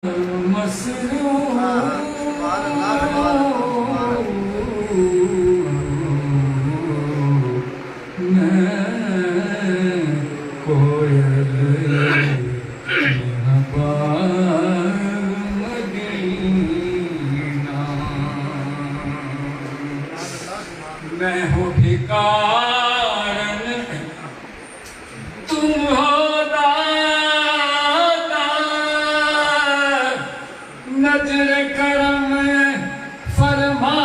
میں ہوں بھکارن تم ہو داتا نظر کرم فرماؤ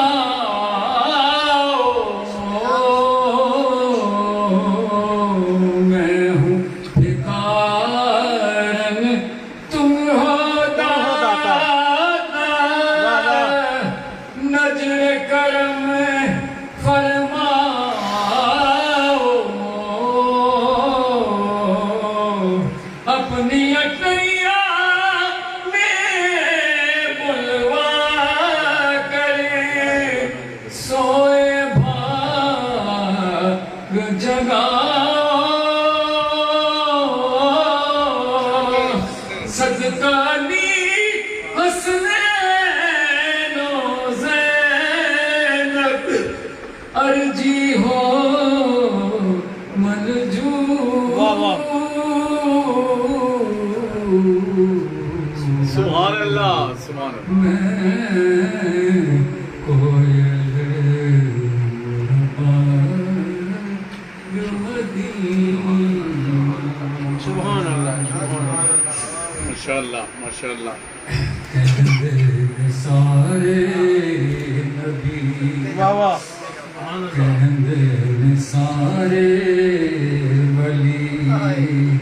میں ہوں بھکارن تم ہو داتا نظر کرم فرماؤ اپنی اٹیا میں بلوا کرے سوئے بھاگ جگاؤ صدقہ لی حسنین و زینب ارجی ہو سبحان اللہ سبحان اللہ سبحان اللہ ماشاء اللہ ماشاء اللہ سارے نبی واہ سارے ولی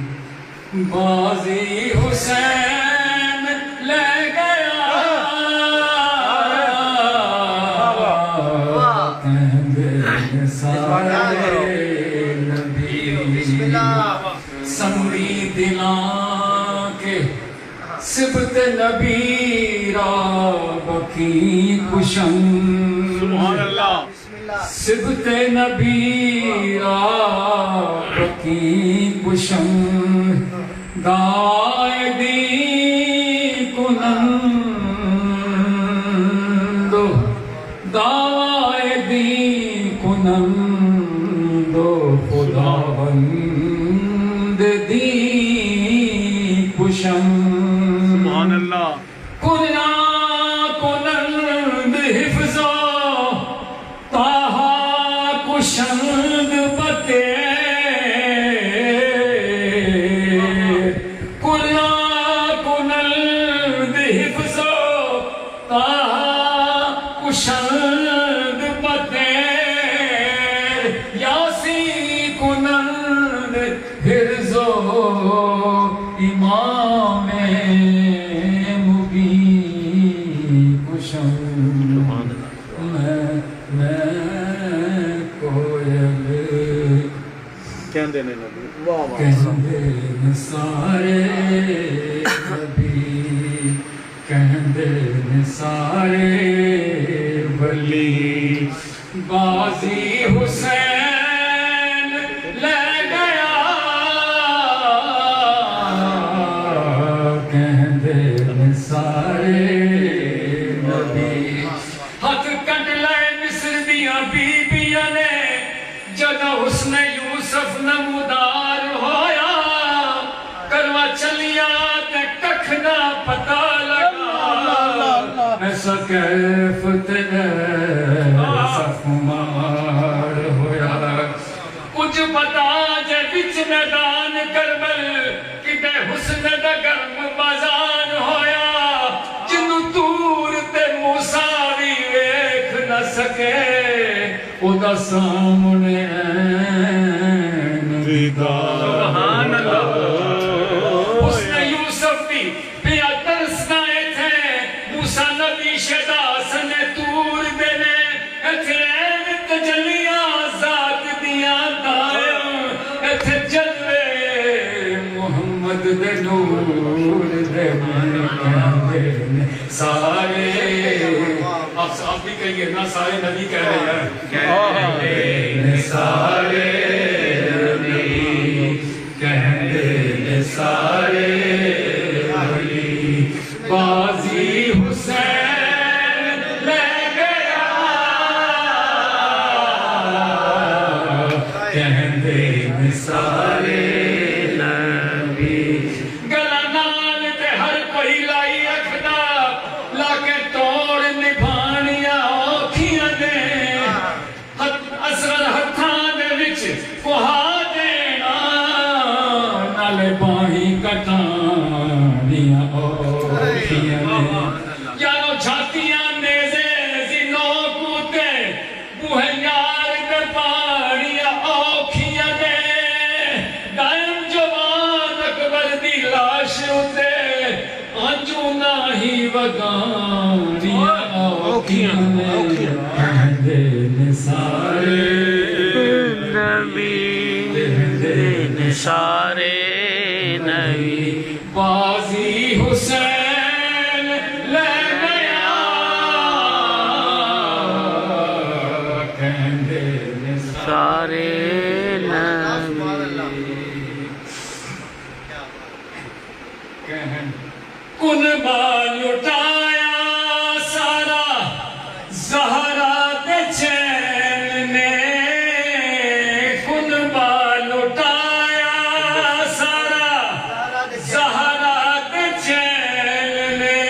بازی حسین لے گیا سارے نبی سمری دلاں کے سبت نبی را بکی کشن سبحان اللہ سبت نبی را بکی کشن دائدی کنندو دائدی کنندو خداوند دی کشن سبحان اللہ کنا کنند حفظو تاہا کشند بتے کنا کنند حفظو تاہا کشند بتے یاسی کنند حرزو امام مبین کشند میں کوئل کہندے نے نبی واہ واہ کہندے سارے نبی کہندے سارے ولی بازی حسین لے گیا کہندے سارے نبی ہاتھ کٹ لائے مصر دیاں بیبیاں نے جدہ حسن یوسف نمودار ہویا کروا چلیا تے ککھ نہ پتہ لگا ایسا کیف تیرے سفمار ہویا کچھ پتا جے بچ میدان کربل کتے حسن دا گرم بازار ہویا جنو دور تے موسیٰ بھی ویکھ نہ سکے او دا سامنے سبحان اللہ حسن یوسف بھی پیا ترسنائے تھے موسیٰ نبی شداس نے دور دینے اتھین تجلیاں ذات دیاں دائم اتھ جلوے محمد دے نور دے مانے سارے آپ بھی کہیے نا سارے نبی کہہ رہے ہیں کہندے سارے نبی کہندے سارے ولی غازی حسین لے گیا کہندے نے سارے نبی گلا نال تے ہر کوئی لائی رکھدا لا کے توڑ نبھانیاں اوکھیاں دے اصغر ہتھاں دے وچ کوہا دینا نالے باہیں کٹانیاں اوکھیاں دے یارو چھاتیاں نیزے زینو کوتے بوہے یار دے پانیاں اوکھیاں دے دائم جوان اکبر دی لاش اتے آنجو نہیں وگانیاں اوکھیاں دے کہندے نے سارے نبی دین سارے نبی غازی حسین لے گیا کہندے نے سارے نبی کنبہ لٹایا سارا زہرا دے چین نے کنبہ لٹایا سارا زہرا دے چین نے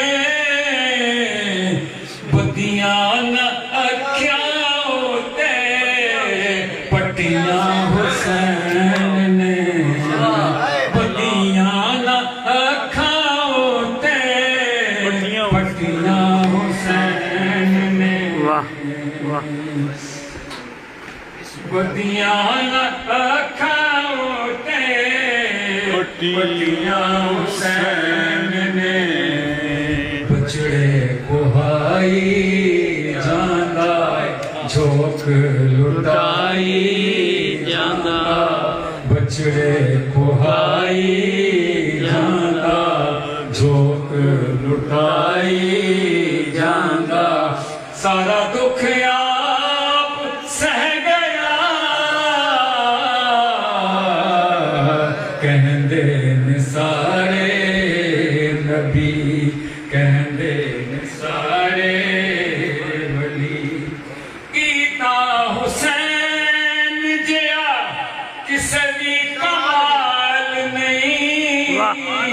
بدیاں نہ اکھیاں ہوتے پٹیاں حسین نے بدیاں نہ اکھاں ہوتے پٹیاں حسین نے واہ واہ بدیاں نہ اکھاں ہوتے پٹیاں حسین نے بچڑے کوہائی جاندہ جھوک لٹائی جاندہ بچڑے کوہائی جاندہ جھوک لٹائی جاندہ سارا دکھ آپ سہ گیا کہندے نے سارے نبی کہندے نے سارے ولی کیتا حسین جیا کسے بھی کمال نہیں واہ، واہ،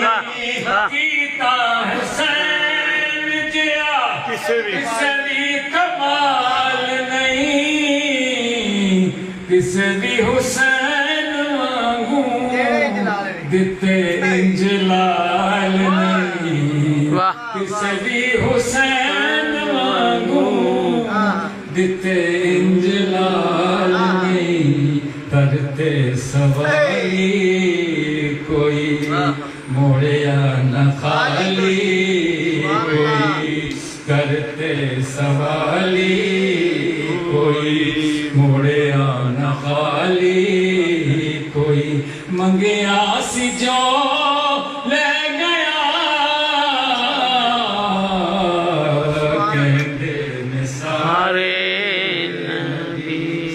واہ۔ کیتا حسین جیا کسے بھی کمال نہیں کسے بھی حسین وانگوں دتے انجلال نہیں واہ۔ کسے بھی حسین وانگوں دتے انجلال نہیں کرتے سوائی کوئی موڑیا نہ خالی کوئی کرتے سوالی کوئی موڑیا نہ خالی کوئی منگیا سی جو لے گیا کہندے نے سارے نبی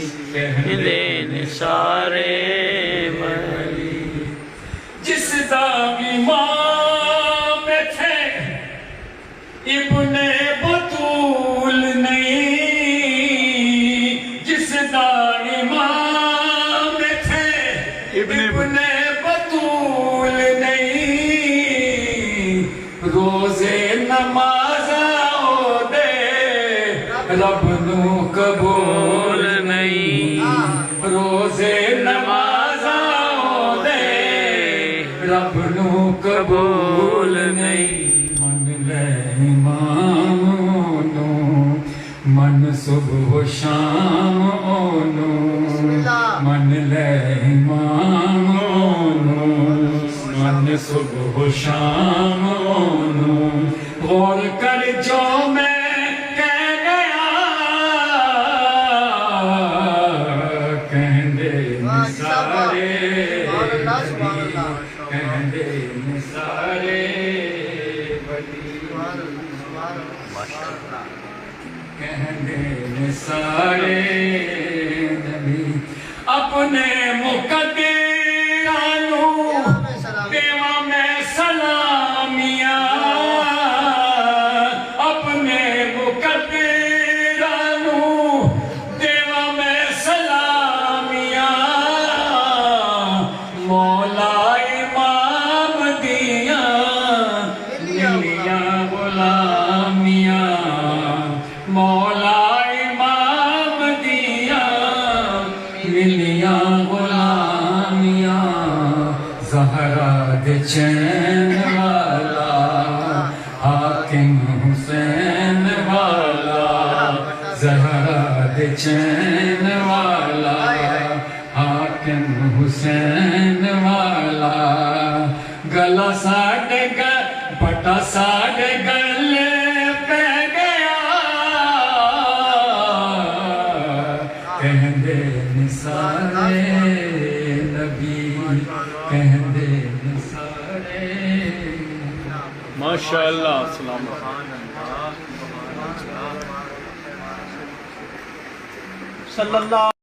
دین سارے ولی جس دا امام تھے ابن بطول نہیں جس دا امام تھے ابن بطول نہیں روزے نماز دے رب نو قبول نہیں روزے نماز دے رب نو قبول نہیں من لے امام نو من صبح و شام نو من لے امام نو من صبح و شام نو غور کر جو میں کہہ گیا کہندے نے سارے کہندے نے سارے ولی کہندے نے سارے نبی اپنے مقدرانو دیواں میں سلامیاں غلامیاں مولا امام دیا ملیاں غلامیاں زہرا دے چین والا حاکم حسین والا زہرا دے چین والا حاکم حسین والا گلا ساڑے بٹا ساڑے گلے پہ گیا کہندے نثارے نبی کہندے نثارے ماشاءاللہ سلام صلی اللہ